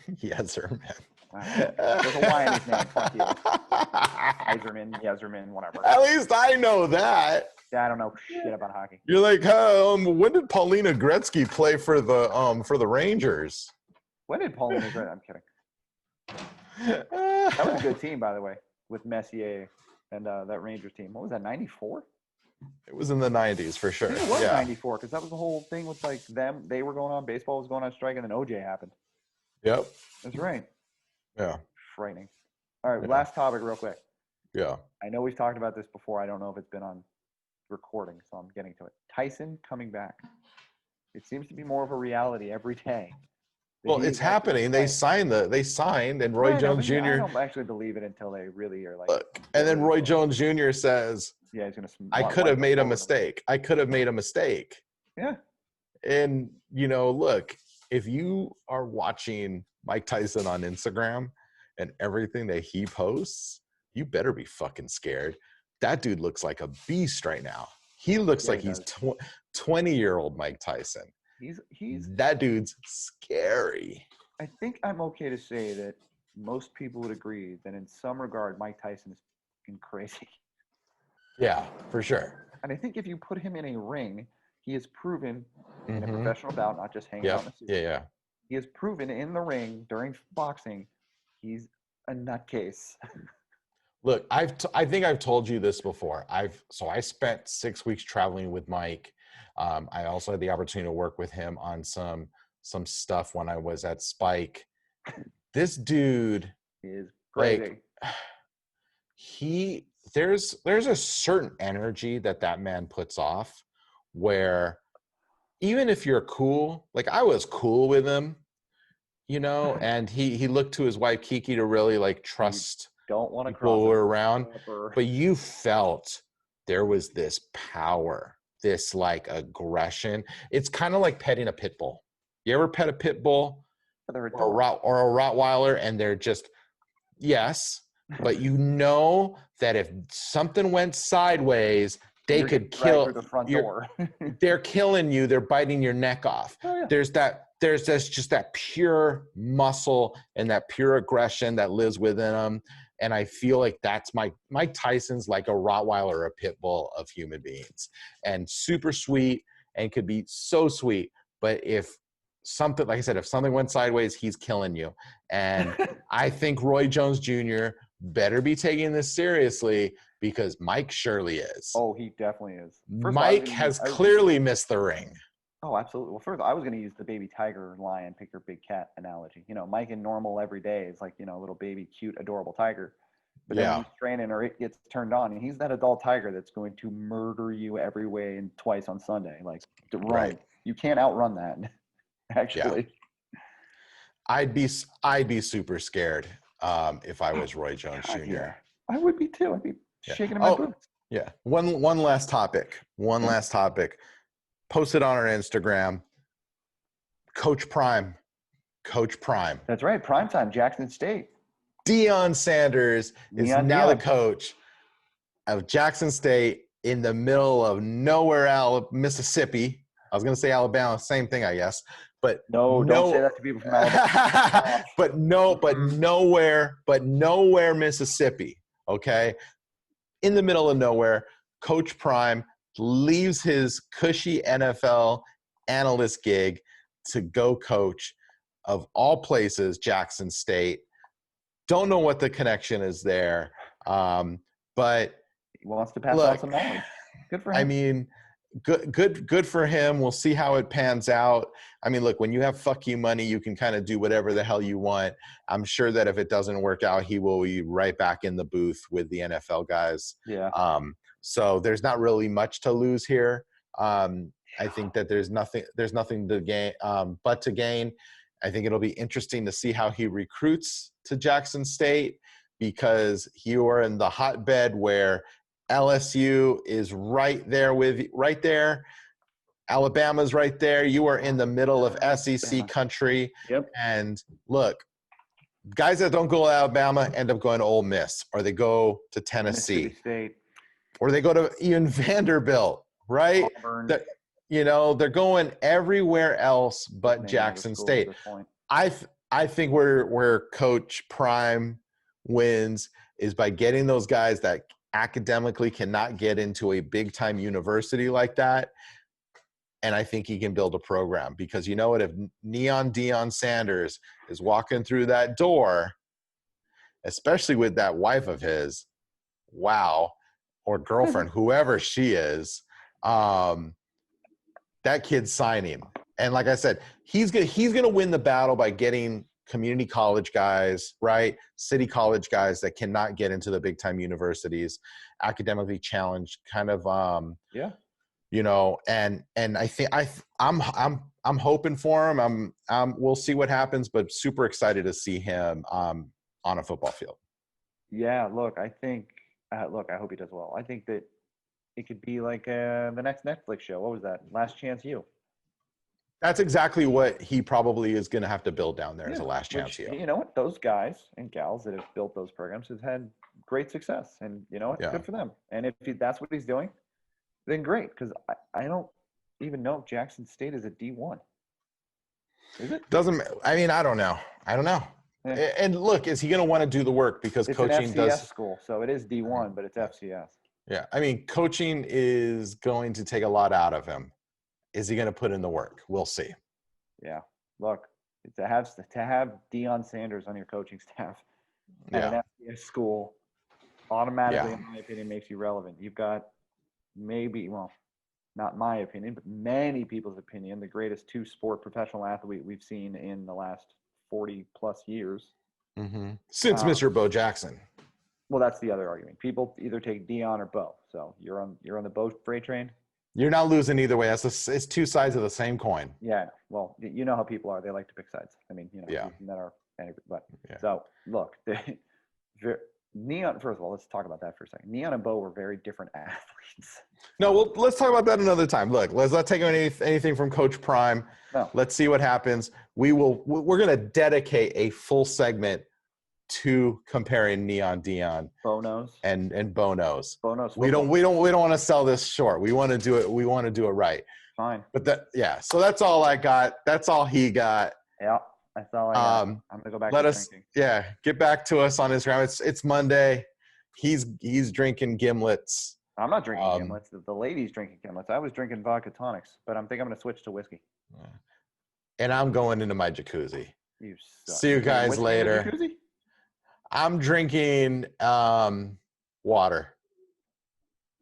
Yzerman. There's a Y in his name. Fuck you. Yzerman, whatever. At least I know that. Yeah, I don't know shit about hockey. You're like, when did Paulina Gretzky play for the Rangers? When did Paulina Gretzky? I'm kidding. That was a good team, by the way, with Messier and that Rangers team. What was that? 94? It was in the 90s for sure. It was 94 because that was the whole thing with like them. They were going on. Baseball was going on strike, and then OJ happened. Yep. That's right. Yeah. Frightening. All right, last topic real quick. Yeah. I know we've talked about this before. I don't know if it's been on recording, so I'm getting to it. Tyson coming back. It seems to be more of a reality every day. Well, it's happening. They signed, and Roy Jones Jr. I don't actually believe it until they really are like. Look, and then Roy Jones Jr. says, "Yeah, he's gonna." I could have made a mistake. Yeah. And look, if you are watching Mike Tyson on Instagram and everything that he posts, you better be fucking scared. That dude looks like a beast right now. He looks like he's 20-year-old Mike Tyson. He's that dude's scary. I think I'm okay to say that most people would agree that in some regard, Mike Tyson is fucking crazy. Yeah, for sure. And I think if you put him in a ring, he has proven in a professional bout, not just hanging out in the suit. Yeah. He has proven in the ring during boxing, he's a nutcase. Look, I think I've told you this before. I spent 6 weeks traveling with Mike. I also had the opportunity to work with him on some stuff when I was at Spike. This dude is crazy. Like, there's a certain energy that man puts off where even if you're cool, like I was cool with him, and he looked to his wife Kiki to really like trust don't want to people who were around, but you felt there was this power, this like aggression. It's kind of like petting a pit bull. You ever pet a pit bull or a Rottweiler, and they're just but that if something went sideways, they could kill the front door. They're killing you. They're biting your neck off. Oh, yeah. There's just that pure muscle and that pure aggression that lives within them. And I feel like that's Mike Tyson's like a Rottweiler or a pit bull of human beings, and super sweet and could be so sweet. But if something, like I said, if something went sideways, he's killing you. And I think Roy Jones Jr. better be taking this seriously because Mike surely is. Oh, he definitely is. Mike has clearly missed the ring. Oh, absolutely. Well, first, I was going to use the baby tiger, lion, pick your big cat analogy. Mike in normal every day is like, a little baby, cute, adorable tiger. But then he's training or it gets turned on, and he's that adult tiger that's going to murder you every way and twice on Sunday. Like, to run. Right. You can't outrun that, actually. Yeah. I'd be super scared if I was Roy Jones Jr. Yeah. I would be too. I'd be shaking in my boots. Yeah. One last topic. Posted on our Instagram. Coach Prime. That's right. Primetime, Jackson State. Deion Sanders is now the coach of Jackson State in the middle of nowhere, Mississippi. I was going to say Alabama, same thing, I guess. But don't say that to people from Alabama. but nowhere, Mississippi. Okay, in the middle of nowhere, Coach Prime leaves his cushy NFL analyst gig to go coach of all places, Jackson State. Don't know what the connection is there. But he wants to pass out some knowledge. Good for him. I mean, good for him. We'll see how it pans out. I mean, look, when you have fuck you money, you can kind of do whatever the hell you want. I'm sure that if it doesn't work out, he will be right back in the booth with the NFL guys. Yeah. So there's not really much to lose here. I think that there's nothing to gain, but to gain. I think it'll be interesting to see how he recruits to Jackson State, because you are in the hotbed where LSU is right there. Alabama's right there. You are in the middle of SEC country. Yep. And look, guys that don't go to Alabama end up going to Ole Miss, or they go to Tennessee, State, or they go to even Vanderbilt, right? They're going everywhere else but Jackson State. I think where Coach Prime wins is by getting those guys that academically cannot get into a big-time university like that. And I think he can build a program, because you know what? If Neon Deion Sanders is walking through that door, especially with that wife of his, wow, or girlfriend, whoever she is, that kid's signing. And like I said, he's gonna win the battle by getting community college guys, right? City college guys that cannot get into the big time universities, academically challenged, kind of, and I think I'm hoping for him. We'll see what happens, but super excited to see him on a football field. Yeah, look, I think, I hope he does well. I think that it could be like the next Netflix show. What was that? Last Chance U. That's exactly what he probably is going to have to build down there as a Last Chance U. You know what? Those guys and gals that have built those programs have had great success. And you know what? Good for them. And if that's what he's doing, then great. Because I don't even know if Jackson State is a D1. Is it? I don't know. Yeah. And look, is he going to want to do the work? Because it's coaching an FCS school, so it is D1, but it's FCS. Yeah. I mean, coaching is going to take a lot out of him. Is he going to put in the work? We'll see. Yeah. Look, to have Deion Sanders on your coaching staff at an FCS school automatically, in my opinion, makes you relevant. You've got not my opinion, but many people's opinion, the greatest two-sport professional athlete we've seen in the last 40-plus years. Mm-hmm. Since Mr. Bo Jackson. Well, that's the other argument. People either take Deion or Bo. So you're on the Bo freight train. You're not losing either way. It's two sides of the same coin. Yeah. Well, you know how people are. They like to pick sides. I mean, that are. But so look, Neon. First of all, let's talk about that for a second. Neon and Bo were very different athletes. No, well, let's talk about that another time. Look, let's not take anything from Coach Prime. No. Let's see what happens. We're going to dedicate a full segment to comparing Neon Deion and Bonos. We don't want to sell this short. We want to do it. We want to do it right. Fine. But so that's all I got. That's all he got. Yeah, that's all I got. I'm gonna go back. Drinking. Get back to us on Instagram. It's Monday. He's drinking gimlets. I'm not drinking gimlets. The lady's drinking gimlets. I was drinking vodka tonics, but I think I'm gonna switch to whiskey. And I'm going into my jacuzzi. You suck. See you guys later. I'm drinking water.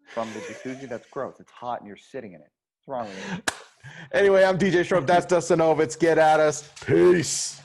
From the jacuzzi? That's gross. It's hot and you're sitting in it. What's wrong with you? Anyway, I'm DJ Shrope. That's Dustin Ovitz. Get at us. Peace.